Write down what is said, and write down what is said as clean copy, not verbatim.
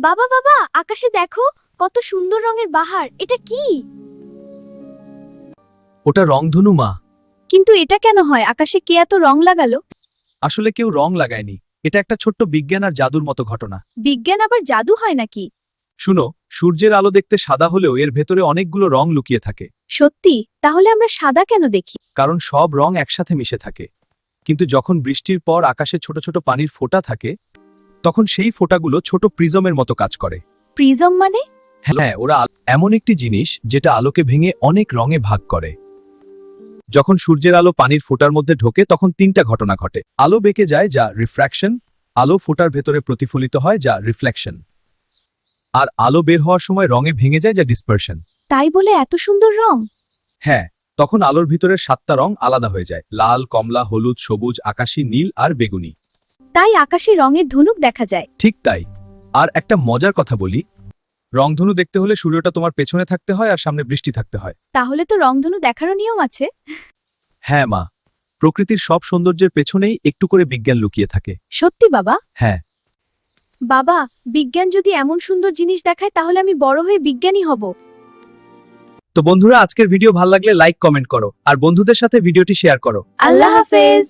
বাবা বাবা, আকাশে দেখো, কত সুন্দর রঙের বাহার। এটা কি? ওটা রংধনু মা। কিন্তু এটা কেন হয়? আকাশে কে এত রং লাগালো? আসলে কেউ রং লাগায়নি, এটা একটা ছোট্ট বিজ্ঞান আর জাদুর মতো ঘটনা। বিজ্ঞান আবার জাদু হয় নাকি? শুনো, সূর্যের আলো দেখতে সাদা হলেও এর ভেতরে অনেকগুলো রং লুকিয়ে থাকে। সত্যি? তাহলে আমরা সাদা কেন দেখি? কারণ সব রং একসাথে মিশে থাকে। কিন্তু যখন বৃষ্টির পর আকাশে ছোট ছোট পানির ফোঁটা থাকে, তখন সেই ফোঁটাগুলো ছোট প্রিজমের মতো কাজ করে। প্রিজম মানে? হ্যাঁ, ওরা এমন একটি জিনিস যেটা আলোকে ভেঙে অনেক রঙে ভাগ করে। যখন সূর্যের আলো পানির ফোঁটার মধ্যে ঢোকে তখন তিনটা ঘটনা ঘটে। আলো বেঁকে যায়, যা রিফ্র্যাকশন। আলো ফোঁটার ভেতরে প্রতিফলিত হয়, যা রিফ্লেকশন। আর আলো বের হওয়ার সময় রঙে ভেঙে যায়, যা ডিসপারশন। তাই বলে এত সুন্দর রং? হ্যাঁ, তখন আলোর ভিতরের 7টা রং আলাদা হয়ে যায়: লাল, কমলা, হলুদ, সবুজ, আকাশী, নীল আর বেগুনি। তাই আকাশে রঙের ধনুক দেখা যায়। ঠিক তাই। আর একটা মজার কথা বলি, রংধনু দেখতে হলে সূর্যটা তোমার পেছনে থাকতে হয় আর সামনে বৃষ্টি থাকতে হয়। তাহলে তো রংধনু দেখারও নিয়ম আছে। হ্যাঁ মা, প্রকৃতির সব সৌন্দর্যের পেছনেই একটু করে বিজ্ঞান লুকিয়ে থাকে। সত্যি বাবা? হ্যাঁ। বাবা, বিজ্ঞান যদি এমন সুন্দর জিনিস দেখায় তাহলে আমি বড় হয়ে বিজ্ঞানী হব। তো বন্ধুরা, আজকের ভিডিও ভালো লাগলে লাইক কমেন্ট করো আর বন্ধুদের সাথে ভিডিওটি শেয়ার করো। আল্লাহ হাফেজ।